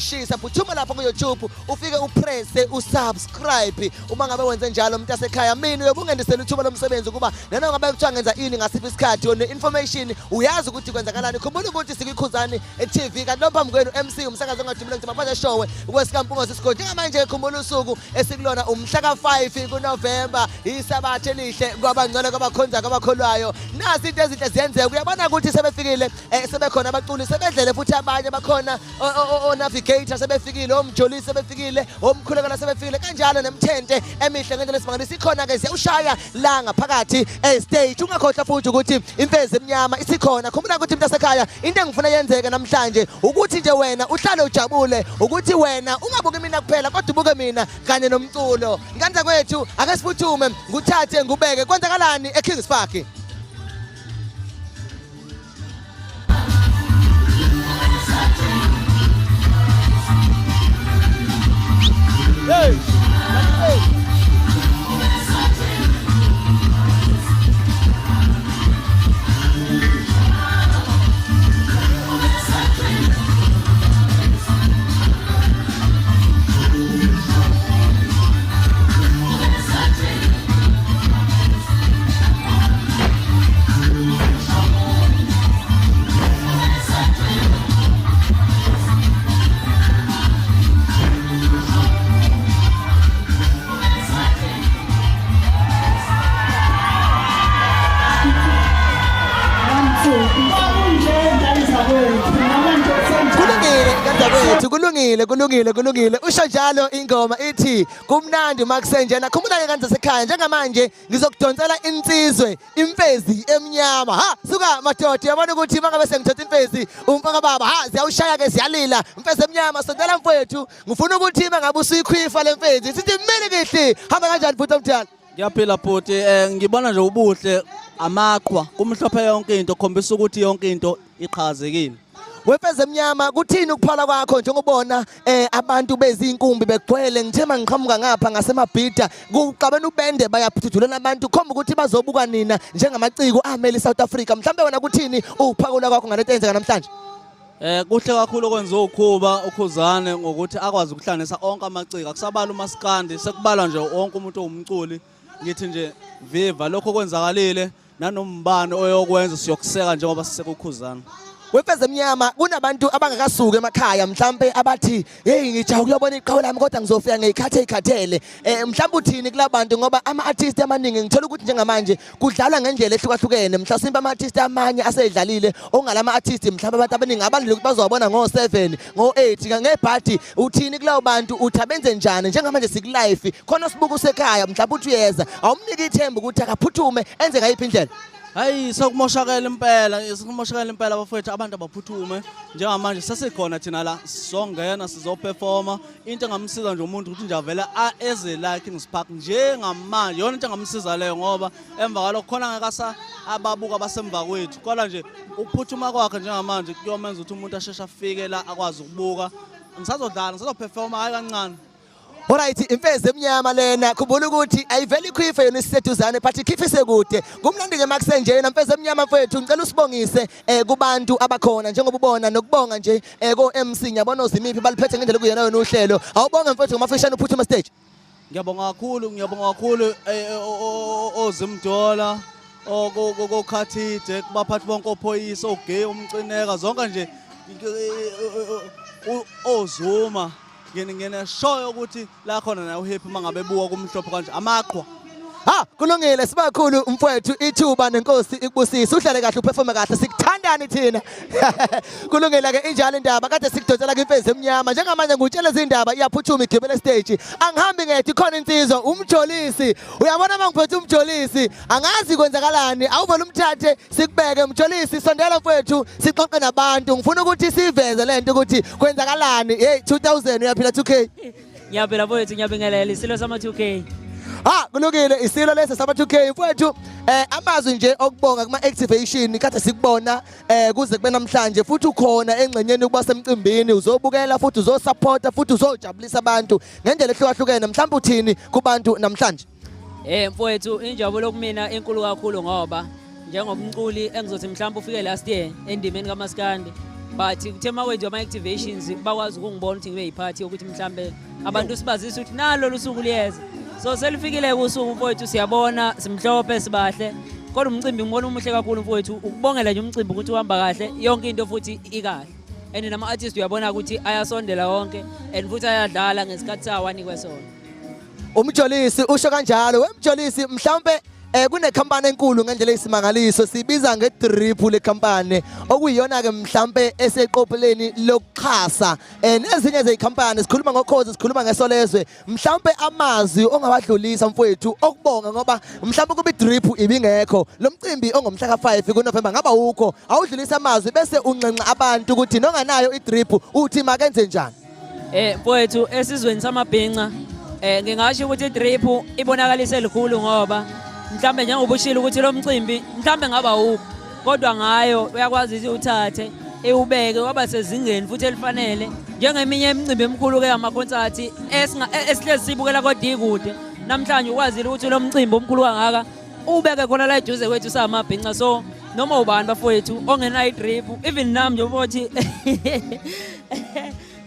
shisa phuthuma lapha ku YouTube ufike upress usubscribe uma ngabe wenze njalo umuntu asekhaya mina uyobungendisela ithuba lomsebenzi ukuba nana ngabe kuthiwa ngenza ini ngasiphi isikhathi one information uyazi ukuthi kwenzakalani khumbula ukuthi sikukhuzani eTV kanti lo phambi kwenu MC umsakazo ongadumile ngithi maphaza show kwesikampungo sisigodi ngamanje khumbula usuku esikulona umhla ka5 kuNovember isabathe elihle kwabangcwele kwabakhonza kwabakholwayo nasi into ezinhle ziyenzeka uyabona ukuthi sebefikile sebekhona abaculi sebedlele futhi abanye bakhona navigator sebefikile Mjolisi sebefikile omkhulekana sebefikile kanjalo nemthente emihle ngendlela esimangalisa ikhona ke siyawushaya la ngaphakathi stage ungakhohlwa futhi ukuthi Imfezi emnyama isikhona khumbula ukuthi umuntu asekhaya into engifuna yenzeke namhlanje ukuthi nje wena uhlale ujabule ukuthi wena ungabuki mina kuphela kodwa ubuke mina kanye nomculo nganza kwethu ake sifuthume nguthathe ngubeke kwenzakalani eKings Park. Hey! Kulungile usho njalo ingoma ithi kumnandi makusenjena khumbula kanze sekhaya njengamanje ngizokudonsela insizwe Imfezi emnyama ha suka madoda yabona ukuthi mangabe sengithatha Imfezi umfaka baba ha ziyawushaya ke ziyalila Imfezi emnyama sondela mfowethu ngifuna ukuthi mangabe usikhwifa leMfezi sithi mmeli kihle hamba kanjani futhi omdala ngiyaphila futhi ngibona nje ubuhle amaqhwa kumhlophe yonke into khombisa ukuthi yonke into iqhakazekile. Wemfezi emnyama kuthini ukuphala kwakho njengobona abantu bezinkumbi begcwele ngithema ngiqhamuka ngapha ngasemabhida kuqabena ubende bayaphuthulela abantu khomba ukuthi bazobuka nina njengamaciko ameli South Africa mhlambe wena kuthini ukuphakula kwakho ngalento eyenzeka namhlanje kuhle kakhulu okwenza ukhuba ukhuzane ngokuthi akwazi ukuhlanganisa onke amaciko akusabala umaskandi sekubalwa nje wonke umuntu owumculi ngithi nje viva lokho kwenzakalile nanombane oyokwenza siyokuseka njengoba sisekukhuzana. Wemfezi emnyama kunabantu abangakasuka emakhaya mhlambe abathi hey ngijaha ukuyobona iqhawe lami kodwa ngizofika ngeyikhathele mhlambe uthini kulabantu ngoba ama artists amaningi ngithola ukuthi njengamanje kudlalwa ngendlela ehlukahlukene mhlasimbe ama artists amanye asedlalile ongalama artists mhlambe abantu abaningi abandile ukuthi bazobona ngo7 ngo8 ngebhadi uthini kulawo bantu uthabenze njani njengamanje sikulive khona sibuka usekhaya mhlambe uthi uyeza awumniki ithemba ukuthi akaphuthume enze ngayiphi indlela. Hayi sokumoshakala impela bafowethu abantu abaphuthume njengamanje sesikhona thina la sizongena sizoperforma into engamsiza nje umuntu ukuthi nje avela eze la Kings Park njengamanje yona into engamsiza leyo ngoba emva kwalokho khona ngekasa ababuka basemva kwethu kodwa nje ukuphuthuma kwakhe njengamanje kuyomenza ukuthi umuntu asheshe afike la akwazi ukubuka ngisazodlala ngizoperforma hayi kancane. Alright Imfezi emnyama lena khumbula ukuthi ayiveli ikhwife yona iseduzane but ikhifise kude kumnandi ke makusenjena Imfezi emnyama mfowethu ngicela usibongise kubantu abakhona njengoba ubona nokubonga nje ko MC ngiyabona uzimiphi baliphethe ngendlela kuyena wena uhlelo awubonga mfowethu ngomafishane uphuthuma stage. Ngiyabonga kakhulu ozimdola okhathide kubaphathi bonke ophoyisa ogay umcineka zonke nje ozuma ngene show ukuthi la khona na uhappy mangabe buka kumhlophe kanje amaqhwa ha kulungile sibakhulu mfowethu ithuba nenkosi ikubusisa uhlale kahle uperforme kahle sikuthandani thina kulungile ke injalo indaba kade sikudonsela Imfezi emnyama njengamanje ngutshela izindaba iyaphuthuma igibele stage angihambi ngethi khona insizwa Mjolisi uyabona mangiphethe Mjolisi angazi kwenzakalani awuvela umthathe sikubeke Mjolisi sondela mfowethu sixoxe nabantu ngifuna ukuthi siveze lento ukuthi kwenzakalani hey 2000 uyaphila 2K ngiyaphila mfowethu ngiyabingelela isilo sama 2K. Ha kulungile isilo lesi sama 2K mfowethu amazwi nje okubonga kuma activation kade sikubona kuze kube namhlanje futhi ukhona engxenyeni ukuba semcimbini uzobukela futhi uzosupporta futhi uzojabulisa abantu ngendlela ehlukahlukene mhlawumbe uthini kubantu namhlanje. Mfowethu injabulo kumina enkulu kakhulu ngoba njengomculi engizothi mhlawumbe ufike last year endimeni kaMaskandi but kuthe makwenziwa ama-activations bakwazi ukungibona ukuthi ngibe yiphathi yokuthi mhlambe abantu sibazise ukuthi nalo lusuku liyeza. So selifikile kusuku mfowethu, siyabona simhlophe sibahle, kodwa umcimbi ngibona umuhle kakhulu mfowethu, ukubongela nje umcimbi ukuthi uhamba kahle, yonke into futhi ikahle. And nama-artist uyabona ukuthi ayasondela wonke and futhi ayadlala ngesikhathi sawo anikwe sona. Umjolisi usho kanjalo. Wemjolisi mhlambe kunekhampani enkulu ngendlela eyisimangaliso sibiza ngedrip le khampani okuyiyona ke mhlambe eseqopheleni lokuxhasa nezinye zeyikhampani sikhuluma ngokhozi sikhuluma ngesolezwe mhlambe amazwi ongabadlulisa mfowethu okubonga ngoba mhlambe kuba idrip ibingekho lo mcimbi ongomhla ka5 kuNovember ngaba ukho awudlulisa amazwi bese uncenca abantu ukuthi nonganayo idrip uthi makenze njani. Mfowethu esizweni samabhinca ngingasho ukuthi idrip ibonakalise elikhulu ngoba mhlambe njengoba ushilo ukuthi lo mcimbi mhlambe ngaba ukho kodwa ngayo uyakwazi ukuthi uthathe ewubeke waba sezingeni futhi elifanele njengeminye imicimbi emikhulu ke ama-concert esihlezi sibukela kodwa ikude namhlanje ukwazile ukuthi lo mcimbi omkhulu kangaka ubeke khona la eduze kwethu samabhinca. So noma ubani bafowethu ongenayo idrip even nami nje ukuthi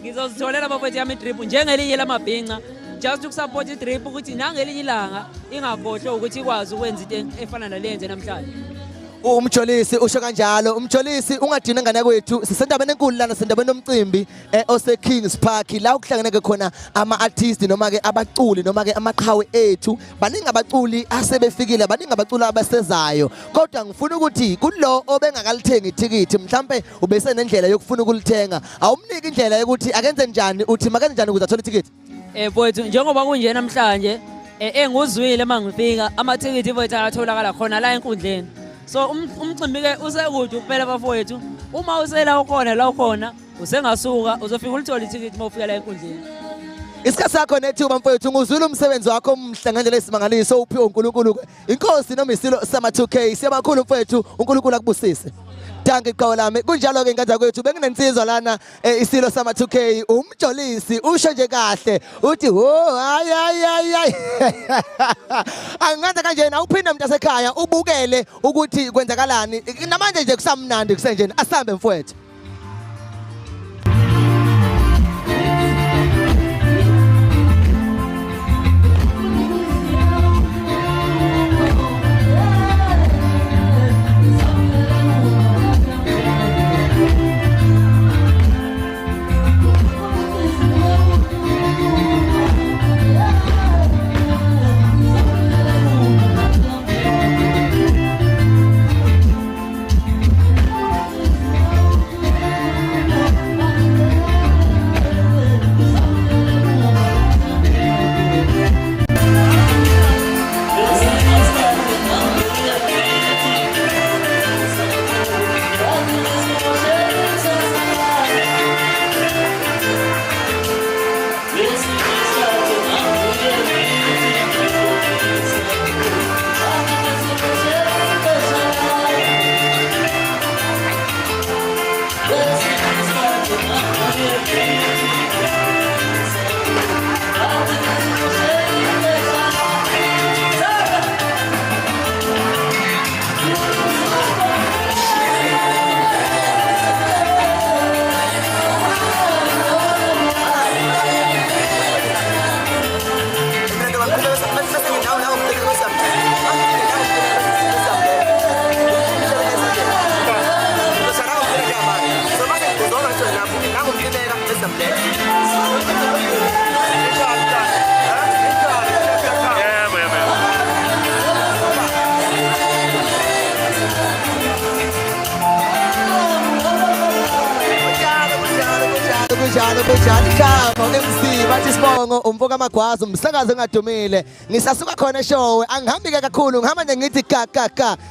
ngizozitholela bafowethu yami idrip njengelinye lamabhinca just ukusupport idrip ukuthi nangelinye ilanga ingakhohlwa ukuthi ikwazi ukwenza into efana naleyenze namhlanje. Umjolisi usho kanjalo. Umjolisi ungadina ngane kwethu sisendaweni enkulu lana sendaweni nomcimbi ose Kings Park la ukuhlanganeke khona ama-artist noma ke abaculi noma ke amaqhawe ethu baningi abaculi asebefikile baningi abaculi abasezayo kodwa ngifuna ukuthi kulo obengakalithenga ithikithi mhlambe ubese nendlela yokufuna ukulithenga awumniki indlela yokuthi akenze njani uthi makenze njani ukuze athole ithikithi. Mfowethu njengoba kunje namhlanje enguzwile mangifika amathikithi mfowethu ayatholakala khona la enkundleni. So umcimbi ke usekude kuphela bafowethu uma usela ukhona la ukhona usengasuka uzofika ulithola ithikithi mawufika la enkundleni. Isikhathi sakho nethuba mfowethu nguzwile umsebenzi wakho omhle ngendlela esimangaliso uphiwe uNkulunkulu inkosi noma isilo sama2K siyabakhulu mfowethu uNkulunkulu akubusise. Danke Gcwalisa kunjalo ke ngenza kwethu benginensizwa lana isilo sama2K umjolisi usho nje kahle uthi ho hayi angaza kanje na uphinda umuntu asekhaya ubukele ukuthi kwenzakalani namanje nje kusamnandi kusenjeni asambe mfowethu. Kunjani chamo MC bathi sibongo umfoka amagwazi umsakazo ongadumile ngisasuka khona eshowe angihambi ke kakhulu ngihamba nje ngithi ka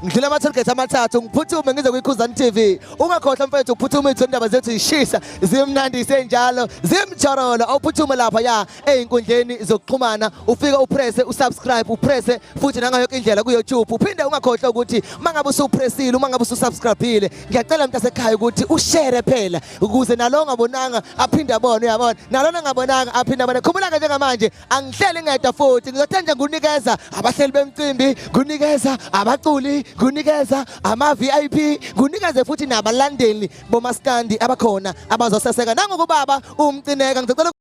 ngidlula ama-tollgate amathathu ngiphuthume ngize kwiKhuzani TV ungakhohlwa mfethu ukuphuthuma izindaba zethu zishisa zimnandise njalo zimjorolo awuphuthume lapha ya einkundleni zokuxhumana ufike upresse usubscribe upresse futhi nangayo yonke indlela ku-YouTube uphinde ungakhohlwa ukuthi mangabe usupressile mangabe ususubscribeile ngiyacela mntasekhaya ukuthi ushare phela ukuze nalo ongabonanga aphinde uyabona nalona ngabonanga aphinda abona khumbula-ke njengamanje angihleli ngedwa futhi ngizothe nje ngunikeza abahleli bemcimbi ngunikeza abaculi ngunikeza ama-VIP ngunikeze futhi nabalandeli bomaskandi abakhona abazoseseka nangokubaba umcineka ngicela